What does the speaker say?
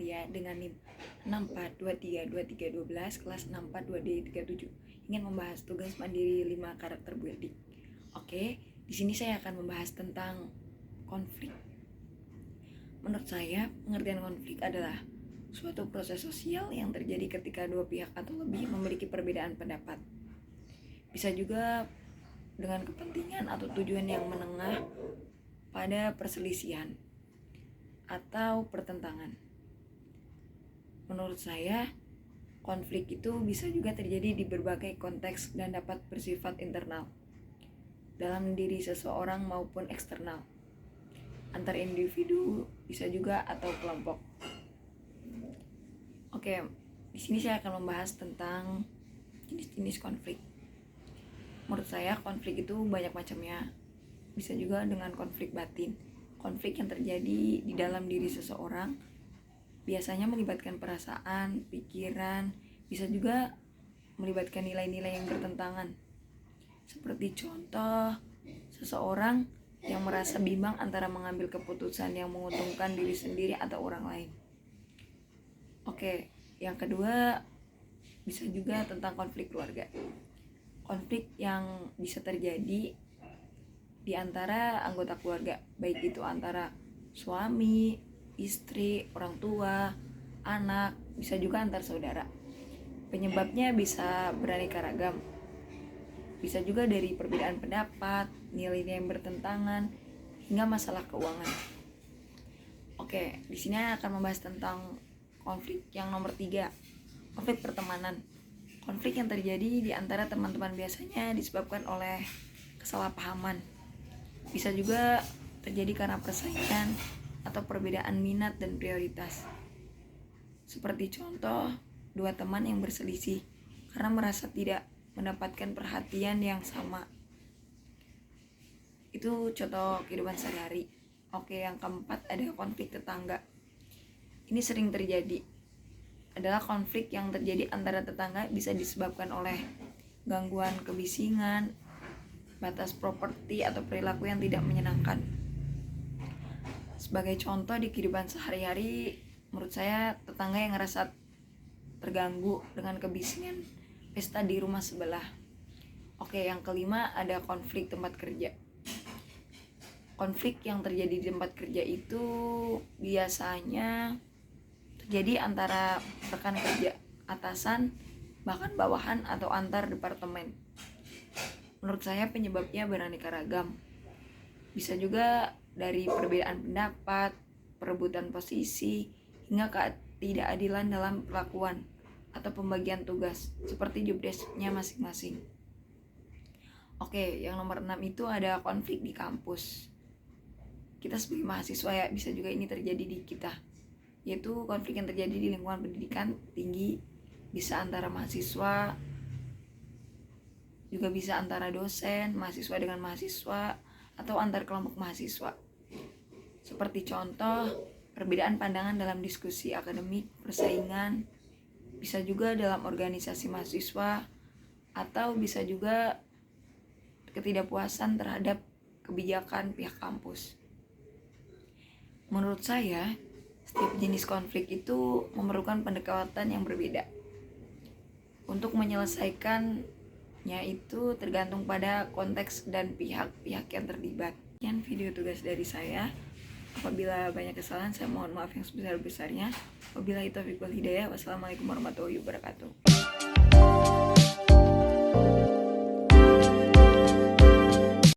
Aulia dengan NIM 64232312 kelas 642D37 ingin membahas tugas mandiri 5 karakter building. Oke, di sini saya akan membahas tentang konflik. Menurut saya, pengertian konflik adalah suatu proses sosial yang terjadi ketika dua pihak atau lebih memiliki perbedaan pendapat. Bisa juga dengan kepentingan atau tujuan yang menengah pada perselisihan atau pertentangan. Menurut saya, konflik itu bisa juga terjadi di berbagai konteks dan dapat bersifat internal dalam diri seseorang maupun eksternal, antar individu bisa juga atau kelompok. Oke, di sini saya akan membahas tentang jenis-jenis konflik. Menurut saya konflik itu banyak macamnya. Bisa juga dengan konflik batin, konflik yang terjadi di dalam diri seseorang, biasanya melibatkan perasaan, pikiran, bisa juga melibatkan nilai-nilai yang bertentangan. Seperti contoh, seseorang yang merasa bimbang antara mengambil keputusan yang menguntungkan diri sendiri atau orang lain. Oke, yang kedua bisa juga tentang konflik keluarga. Konflik yang bisa terjadi di antara anggota keluarga, baik itu antara suami, istri, orang tua, anak, bisa juga antar saudara. Penyebabnya bisa beraneka ragam. Bisa juga dari perbedaan pendapat, nilai-nilai yang bertentangan, hingga masalah keuangan. Oke, di sini akan membahas tentang konflik yang nomor 3, konflik pertemanan. Konflik yang terjadi di antara teman-teman biasanya disebabkan oleh kesalahpahaman. Bisa juga terjadi karena persaingan atau perbedaan minat dan prioritas. Seperti contoh, dua teman yang berselisih karena merasa tidak mendapatkan perhatian yang sama. Itu contoh kehidupan sehari-hari. Oke, yang keempat ada konflik tetangga. Ini sering terjadi. Adalah konflik yang terjadi antara tetangga, bisa disebabkan oleh gangguan kebisingan, batas properti atau perilaku yang tidak menyenangkan. Sebagai contoh di kehidupan sehari-hari, menurut saya tetangga yang ngerasa terganggu dengan kebisingan pesta di rumah sebelah. Oke, yang kelima ada konflik tempat kerja. Konflik yang terjadi di tempat kerja itu biasanya terjadi antara rekan kerja, atasan, bahkan bawahan atau antar departemen. Menurut saya penyebabnya beraneka ragam. Bisa juga dari perbedaan pendapat, perebutan posisi, hingga ketidakadilan dalam perlakuan atau pembagian tugas, seperti job desk-nya masing-masing. Oke, yang nomor 6 itu ada konflik di kampus. Kita sebagai mahasiswa ya, bisa juga ini terjadi di kita, yaitu konflik yang terjadi di lingkungan pendidikan tinggi, bisa antara mahasiswa, juga bisa antara dosen, mahasiswa dengan mahasiswa, atau antar kelompok mahasiswa. Seperti contoh, perbedaan pandangan dalam diskusi akademik, persaingan, bisa juga dalam organisasi mahasiswa, atau bisa juga ketidakpuasan terhadap kebijakan pihak kampus. Menurut saya, setiap jenis konflik itu memerlukan pendekatan yang berbeda. Untuk menyelesaikannya itu tergantung pada konteks dan pihak-pihak yang terlibat. Sekian video tugas dari saya. Apabila banyak kesalahan, saya mohon maaf yang sebesar-besarnya. Wabillahi taufiq wal hidayah. Wassalamualaikum warahmatullahi wabarakatuh.